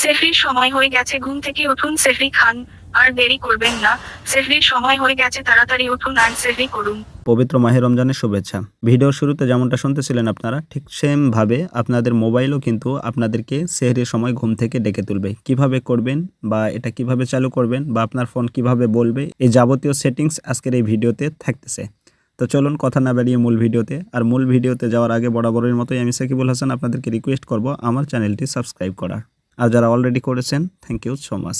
সেহরির সময় হয়ে গেছে, ঘুম থেকে উঠুন, সেহরি খান, আর দেরি করবেন না। সেহরির সময় হয়ে গেছে, তাড়াতাড়ি উঠুন আর সেহরি করুন। পবিত্র মাহে রমজানের শুভেচ্ছা। ভিডিওর শুরুতে যেমনটা শুনতেছিলেন আপনারা, ঠিক সেম ভাবে আপনাদের মোবাইলও কিন্তু আপনাদেরকে সেহরির সময় ঘুম থেকে ডেকে তুলবে। কিভাবে করবেন বা এটা কিভাবে চালু করবেন বা আপনার ফোন কিভাবে বলবে, এই যাবতীয় সেটিংস আজকের এই ভিডিওতে থাকতেছে। তো চলুন কথা না বাড়িয়ে মূল ভিডিওতে। আর মূল ভিডিওতে যাওয়ার আগে বরাবরের মতোই আমি সাকিবুল হাসান আপনাদেরকে রিকোয়েস্ট করব আমার চ্যানেলটি সাবস্ক্রাইব করার। আর যারা অলরেডি করেছেন, থ্যাংক ইউ সো মাচ।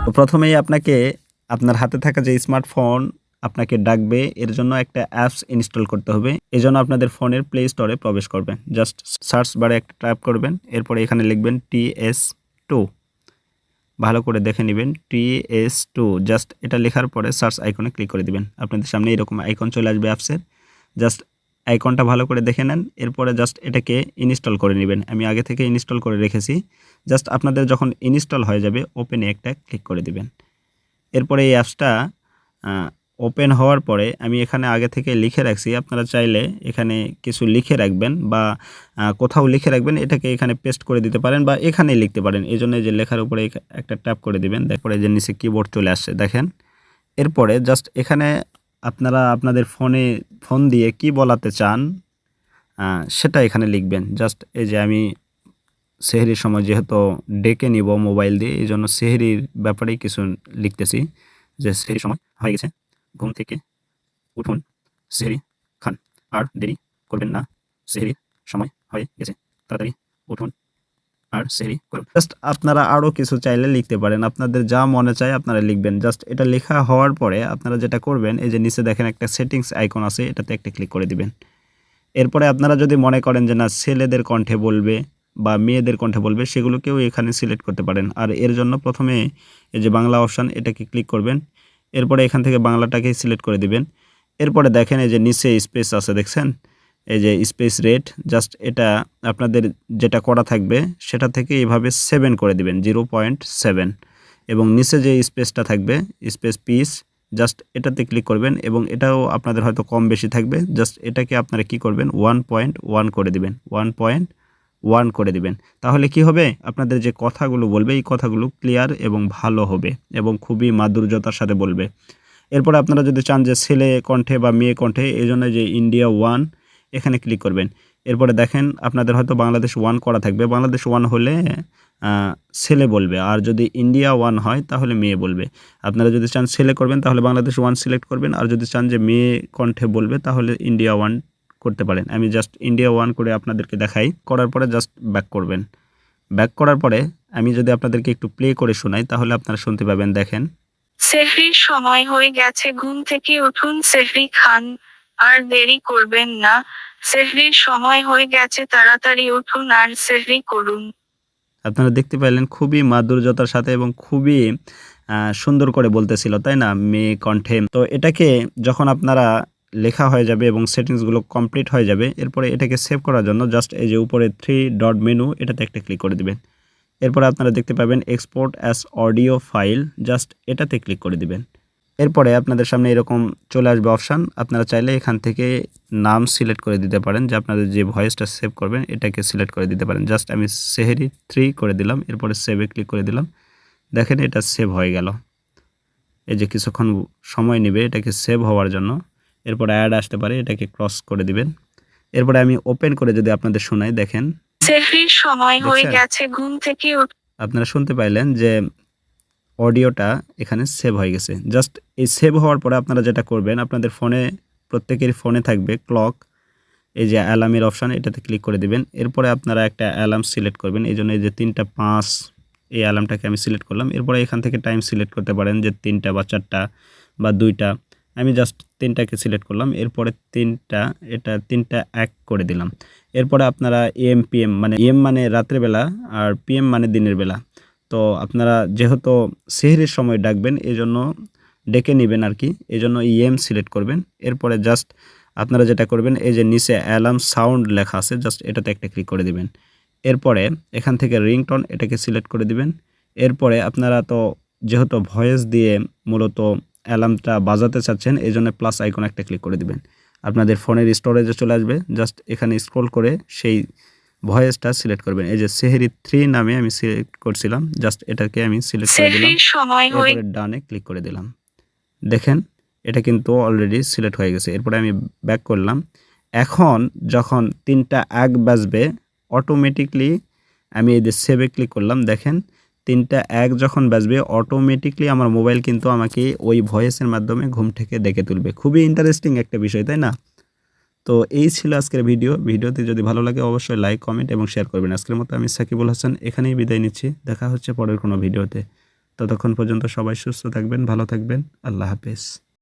তো প্রথমেই আপনাকে আপনার হাতে থাকা যে স্মার্টফোন আপনাকে ডাকবে, এর জন্য একটা অ্যাপস ইনস্টল করতে হবে। এজন্য আপনাদের ফোনের প্লে স্টোরে প্রবেশ করবেন। জাস্ট সার্চ বারে একটা ট্যাপ করবেন, এরপরে এখানে লিখবেন TS2। ভালো করে দেখে নেবেন TS2। জাস্ট এটা লেখার পরে সার্চ আইকনে ক্লিক করে দিবেন। আপনাদের সামনে এরকম আইকন চলে আসবে অ্যাপসের। জাস্ট আইকনটা ভালো করে দেখে নেন, এরপরে জাস্ট এটাকে ইনস্টল করে নেবেন। আমি আগে থেকে ইনস্টল করে রেখেছি। জাস্ট আপনাদের যখন ইনস্টল হয়ে যাবে, ওপেনে একটা ক্লিক করে দিবেন। এরপরে এই অ্যাপসটা ওপেন হওয়ার পরে আমি এখানে আগে থেকে লিখে রাখছি, আপনারা চাইলে এখানে কিছু লিখে রাখবেন বা কোথাও লিখে রাখবেন, এটাকে এখানে পেস্ট করে দিতে পারেন বা এখানেই লিখতে পারেন। এই জন্য যে লেখার উপরে একটা ট্যাপ করে দিবেন, তারপরে যে নিচে কিবোর্ড চলে আসছে দেখেন। এরপরে জাস্ট এখানে আপনারা আপনাদের ফোন দিয়ে কি বলাতে চান সেটা এখানে লিখবেন। জাস্ট এই যে আমি সেহরির সময় যেহেতু ডেকে নিব মোবাইল দিয়ে, এই জন্য সেহরির ব্যাপারেই কিছু লিখতেছি, যে সেহরির সময় হয়ে গেছে, ঘুম থেকে উঠুন, সেহরি খান, আর দেরি করবেন না। সেহরির সময় হয়ে গেছে, তাড়াতাড়ি উঠুন আর সেহরি করুন। জাস্ট আপনারা আরও কিছু চাইলে লিখতে পারেন, আপনাদের যা মনে চায় আপনারা লিখবেন। জাস্ট এটা লেখা হওয়ার পরে আপনারা যেটা করবেন, এই যে নিচে দেখেন একটা সেটিংস আইকন আছে, এটাতে একটা ক্লিক করে দিবেন। এরপরে আপনারা যদি মনে করেন যে না ছেলেদের কণ্ঠে বলবে বা মেয়েদের কণ্ঠে বলবে, সেগুলোকেও এখানে সিলেক্ট করতে পারেন। আর এর জন্য প্রথমে এই যে বাংলা অপশান, এটাকে ক্লিক করবেন। এরপরে এখান থেকে বাংলাটাকে সিলেক্ট করে দিবেন। এরপরে দেখেন এই যে নিচে স্পেস আছে, দেখছেন এই যে স্পেস রেট, জাস্ট এটা আপনাদের যেটা করা থাকবে সেটা থেকে এইভাবে 7 করে দিবেন, 0.7। এবং নিচে যে স্পেসটা থাকবে, স্পেস পিস, জাস্ট এটাতে ক্লিক করবেন এবং এটাও আপনাদের হয়তো কম বেশি থাকবে। জাস্ট এটাকে আপনারা কি করবেন, 1.1 করে দিবেন, 1.1 করে দিবেন। তাহলে কি হবে, আপনাদের যে কথাগুলো বলবে এই কথাগুলো ক্লিয়ার এবং ভালো হবে এবং খুবই মাধুর্যতার সাথে বলবে। এরপরে আপনারা যদি চান যে ছেলে কণ্ঠে বা মেয়ে কণ্ঠে, এই জন্য যে ইন্ডিয়া 1 এখানে ক্লিক করবেন। এরপরে দেখেন আপনাদের হয়তো বাংলাদেশ 1 করা থাকবে, বাংলাদেশ 1 হলে ছেলে বলবে, আর যদি ইন্ডিয়া 1 হয় তাহলে মেয়ে বলবে। আপনারা যদি চান ছেলে করবেন তাহলে বাংলাদেশ 1 সিলেক্ট করবেন, আর যদি চান যে মেয়ে কণ্ঠে বলবে তাহলে ইন্ডিয়া 1 করতে পারেন। আমি জাস্ট ইন্ডিয়া 1 করে আপনাদেরকে দেখাই। করার পরে জাস্ট ব্যাক করবেন। ব্যাক করার পরে আমি যদি আপনাদেরকে একটু প্লে করে শোনাই তাহলে আপনারা শুনতে পাবেন। দেখেন, সেহরির সময় হয়ে গেছে, ঘুম থেকে উঠুন, সেহরি খান, আর দেরি করবেন না। সেহরির সময় হয়ে গেছে, তাড়াতাড়ি উঠুন আর সেহরি করুন। আপনারা দেখতে পাইলেন খুবই মাধুর্যতার সাথে এবং খুবই সুন্দর করে বলতেছিল, তাই না, মেয়ে কণ্ঠে। তো এটাকে যখন আপনারা লেখা হয়ে যাবে এবং সেটিংসগুলো কমপ্লিট হয়ে যাবে, এরপরে এটাকে সেভ করার জন্য জাস্ট এই যে উপরে 3 ডট মেনু, এটাতে একটা ক্লিক করে দিবেন। এরপরে আপনারা দেখতে পাবেন export as audio file, just এটাতে ক্লিক করে দিবেন। এরপরে আপনাদের সামনে এরকম চলে আসবে অপশান, আপনারা চাইলে এখান থেকে নাম সিলেক্ট করে দিতে পারেন, যে আপনাদের যে ভয়েসটা সেভ করবেন এটাকে সিলেক্ট করে দিতে পারেন। জাস্ট আমি সেহরি 3 করে দিলাম, এরপরে সেভে ক্লিক করে দিলাম। দেখেন এটা সেভ হয়ে গেল। এই যে কিছুক্ষণ সময় নেবে এটাকে সেভ হওয়ার জন্য। এরপরে অ্যাড আসতে পারে, এটাকে ক্রস করে দিবেন। এরপরে আমি ওপেন করে যদি আপনাদের শোনাই, দেখেন সেহরির সময় হয়ে দেখছেন? গেছে, ঘুম থেকে আপনারা শুনতে পাইলেন যে অডিওটা এখানে সেভ হয়ে গেছে। জাস্ট এই সেভ হওয়ার পরে আপনারা যেটা করবেন, আপনাদের ফোনে, প্রত্যেকের ফোনে থাকবে ক্লক, এই যে অ্যালার্মের অপশান, এটাতে ক্লিক করে দিবেন। এরপরে আপনারা একটা অ্যালার্ম সিলেক্ট করবেন, এই জন্য এই যে 3টা 5 এই অ্যালার্মটাকে আমি সিলেক্ট করলাম। এরপরে এখান থেকে টাইম সিলেক্ট করতে পারেন, যে 3টা বা 4টা বা 2টা। আমি জাস্ট 3টাকে সিলেক্ট করলাম। এরপরে 3টা, এটা 3টা 1 করে দিলাম। এরপরে আপনারা AM PM, মানে AM মানে রাত্রেবেলা আর PM মানে দিনের বেলা। তো আপনারা যেহেতু সেহরির সময় ডাকবেন, এই জন্য ডেকে নেবেন আর কি, এই জন্য AM সিলেক্ট করবেন। এরপরে জাস্ট আপনারা যেটা করবেন, এই যে নিচে অ্যালার্ম সাউন্ড লেখা আছে, জাস্ট এটাতে একটা ক্লিক করে দিবেন। এরপরে এখান থেকে রিংটোন, এটাকে সিলেক্ট করে দিবেন। এরপরে আপনারা তো যেহেতু ভয়েস দিয়ে মূলত অ্যালার্মটা বাজাতে চাচ্ছেন, এই জন্য প্লাস আইকন একটা ক্লিক করে দিবেন। আপনাদের ফোনের স্টোরেজে চলে আসবে, জাস্ট এখানে স্ক্রল করে সেই ভয়েসটা সিলেক্ট করবেন। এই যে সেহরি 3 নামে আমি সিলেক্ট করছিলাম, জাস্ট এটাকে আমি সিলেক্ট করে দিলাম, সেহরির সময় হয়ে এরপরে ডানে ক্লিক করে দিলাম। দেখেন এটা কিন্তু অলরেডি সিলেক্ট হয়ে গেছে। এরপরে আমি ব্যাক করলাম। এখন যখন 3টা এক বাজবে অটোমেটিকলি আমি এই যে সেভে ক্লিক করলাম। দেখেন 3টা এক যখন বাজবে অটোমেটিকলি আমার মোবাইল কিন্তু আমাকে ওই ভয়েসের মাধ্যমে ঘুম থেকে ডেকে তুলবে। খুবই ইন্টারেস্টিং একটা বিষয়, তাই না? তো এই ছিল আজকের ভিডিওটি যদি ভালো লাগে অবশ্যই লাইক, কমেন্ট এবং শেয়ার করবেন। আজকের মতো আমি সাকিবুল হাসান এখানেই বিদায় নিচ্ছি। দেখা হচ্ছে পরের কোনো ভিডিওতে। ততক্ষণ পর্যন্ত সবাই সুস্থ থাকবেন, ভালো থাকবেন। আল্লাহ হাফেজ।